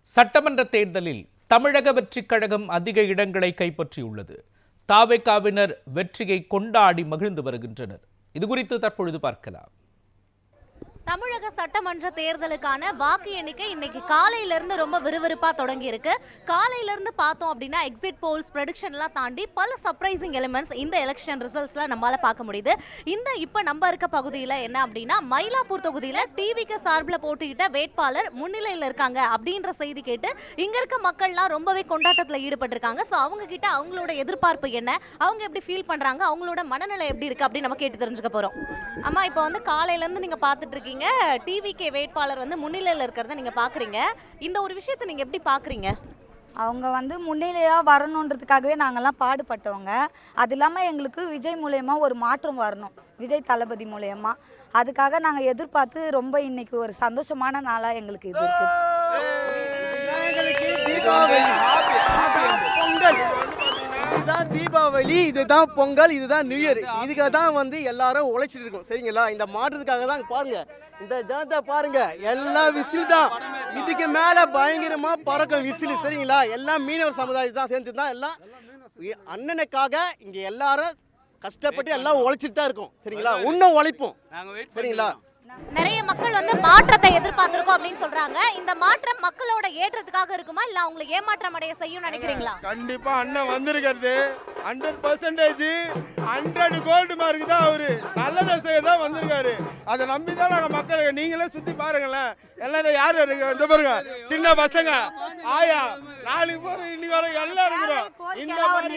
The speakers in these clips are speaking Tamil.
சட்டமன்ற தேர்தலில் தமிழக வெற்றிக் கழகம் அதிக இடங்களை கைப்பற்றியுள்ளது. தாவேகாவினர் வெற்றியை கொண்டாடி மகிழ்ந்து வருகின்றனர். இதுகுறித்து தற்பொழுது பார்க்கலாம். தமிழக சட்டமன்ற தேர்தலுக்கான வாக்கு எண்ணிக்கை இன்னைக்கு காலையிலிருந்து ரொம்ப விறுவிறுப்பா தொடங்கி இருக்கு. காலையிலிருந்து பார்த்தோம் அப்படின்னா எக்ஸிட் போல்ஸ் ப்ரெடிக்ஷன்லாம் தாண்டி பல சர்ப்ரைசிங் எலிமெண்ட்ஸ் இந்த எலெக்ஷன் ரிசல்ட்ஸ்ல நம்மளால பார்க்க முடியுது. இப்ப நம்ம இருக்க பகுதியில் என்ன அப்படின்னா மயிலாப்பூர் தொகுதியில டிவிக்கு சார்பில் போட்டியிட்ட வேட்பாளர் முன்னிலையில் இருக்காங்க அப்படின்ற செய்தி கேட்டு இங்க இருக்க மக்கள்லாம் ரொம்பவே கொண்டாட்டத்தில் ஈடுபட்டிருக்காங்க. ஸோ அவங்க கிட்ட அவங்களோட எதிர்பார்ப்பு என்ன, அவங்க எப்படி ஃபீல் பண்றாங்க, அவங்களோட மனநிலை எப்படி இருக்கு அப்படின்னு நம்ம கேட்டு தெரிஞ்சுக்க போறோம். அம்மா, இப்போ காலையில இருந்து நீங்க பார்த்துட்டு இருக்கீங்க, டிவிகே வேட்பாளர் முன்னிலையில் இருக்கிறத நீங்க பாக்குறீங்க. இந்த ஒரு விஷயத்தை நீங்க எப்படி பாக்குறீங்க? அவங்க முன்னிலையாக வரணுன்றதுக்காகவே நாங்கள்லாம் பாடுபட்டவங்க. அது இல்லாமல் எங்களுக்கு விஜய் மூலயமா ஒரு மாற்றம் வரணும், விஜய் தளபதி மூலயமா. அதுக்காக நாங்கள் எதிர்பார்த்து ரொம்ப இன்னைக்கு ஒரு சந்தோஷமான நாளாக எங்களுக்கு இது இருக்குது. இதுதான் தீபாவளி, இதுதான் பொங்கல், இதுதான் நியூ இயர். இதுக்காக தான் எல்லாரும் உழைச்சிட்டு இருக்கோம். சரிங்களா? இந்த மாற்றத்துக்காக தான் பாருங்க, இந்த ஜனத்தை பாருங்க, எல்லா விசில் தான். இதுக்கு மேல பயங்கரமா பறக்கும் விசில். சரிங்களா? எல்லாம் மீனவர் சமுதாயம் தான் சேர்ந்து தான் எல்லாம் அண்ணனுக்காக இங்க எல்லாரும் கஷ்டப்பட்டு எல்லாம் உழைச்சிட்டு தான் இருக்கோம். சரிங்களா? இன்னும் உழைப்போம். சரிங்களா? நிறைய மக்கள் மாற்றத்தை எதிர்பார்த்திருக்கோம் அப்படின்னு சொல்றாங்க. இந்த மாற்றம் மக்களோட ஏற்றத்துக்காக இருக்குமா, இல்ல அவங்களை ஏமாற்றம் அடைய செய்யும் நினைக்கிறீங்களா? கண்டிப்பா அண்ணன் வந்திருக்கிறது 100% 100 கோல்டு மார்க் தான். அவரு நல்லதை செய்ய தான் வந்திருக்காரு. அதை நம்பி தான் நாங்க மக்கள், நீங்களே சுத்தி பாருங்களேன், எல்லாரும் யார் இருக்கு பாருங்க, சின்ன பசங்க, ஆயா, 4 பேர் இன்னைக்கு வர எல்லாம் இருக்கிறோம். இந்த மாதிரி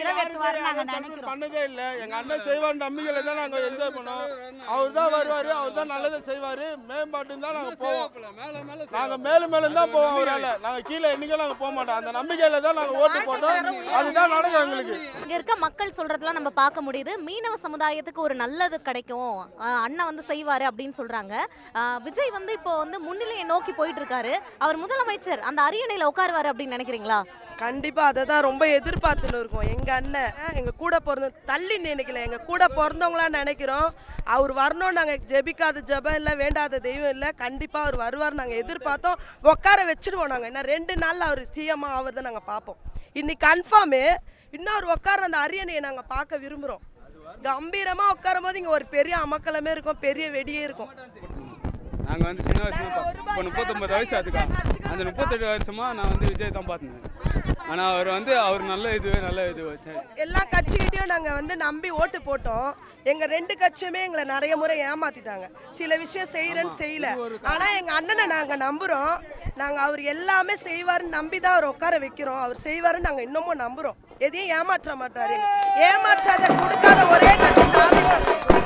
பண்ணதே இல்ல. எங்க அண்ணன் செய்வார் நம்பிக்கையில தான் நாங்க என்ஜாய் பண்ணோம். அவர் தான் வருவாரு, அவர் தான் நல்லதை செய்வாரு. மேம்பாட்டு தான் நாங்க போவோம். நாங்க மேலும் மேலும் தான் போவோம். அவரால நாங்க கீழே என்னைக்கும் நாங்க போக மாட்டோம். அந்த நம்பிக்கையில தான் நாங்க ஓட்டு போட்டோம். அதுதான் நடக்கும் எங்களுக்கு. இங்க இருக்க மக்கள் சொல்றதெல்லாம் நம்ம பார்க்க முடியுது. மீனவ சமுதாயத்துக்கு ஒரு நல்லது கிடைக்கும், அண்ணன் செய்வாரு அப்படின்னு சொல்றாங்க. விஜய் இப்போ முன்னிலையை நோக்கி போயிட்டு இருக்காரு. அவர் முதலமைச்சர் அந்த அரியணையில உட்காருவாரு அப்படின்னு நினைக்கிறீங்களா? கண்டிப்பா அதை தான் ரொம்ப எதிர்பார்த்துன்னு இருக்கோம். எங்க அண்ணன் எங்க கூட பிறந்த தள்ளி நினைக்கல, எங்க கூட பிறந்தவங்களா நினைக்கிறோம். அவர் வரணும். நாங்க ஜெபிக்காத ஜெபம் இல்லை, வேண்டாத தெய்வம் இல்லை. கண்டிப்பா அவர் வருவார். நாங்க எதிர்பார்த்தோம், உட்கார வச்சிருவோம். நாங்க என்ன 2 நாள்ல அவர் சிஎம் ஆவறத நாங்க பார்ப்போம். இன்னைக்கு கன்ஃபார்மு. இன்னொரு உட்கார அந்த அரியணையை நாங்க பார்க்க விரும்புறோம். கம்பீரமா உட்காரும் போது இங்க ஒரு பெரிய அமக்கலமே இருக்கும், பெரிய வெடியே இருக்கும். நாங்கள் சின்ன வயசுமா இப்போ 39 வயசு ஆகுதுக்கா. அந்த 38 வருஷமா நான் விஜய் தான் பார்த்தேன். ஆனால் அவர் நல்ல இது எல்லா கட்சிகிட்டையும் நாங்கள் நம்பி ஓட்டு போட்டோம். எங்கள் 2 கட்சியுமே எங்களை நிறைய முறை ஏமாத்திட்டாங்க. சில விஷயம் செய்யறேன்னு செய்யல. ஆனால் எங்கள் அண்ணனை நாங்கள் நம்புகிறோம். நாங்கள் அவர் எல்லாமே செய்வாருன்னு நம்பி தான் அவர் உட்கார வைக்கிறோம். அவர் செய்வாருன்னு நாங்கள் இன்னமும் நம்புகிறோம். எதையும் ஏமாற்ற மாட்டாரு. ஏமாற்றாத கொடுக்காத ஒரே கட்சி தான்.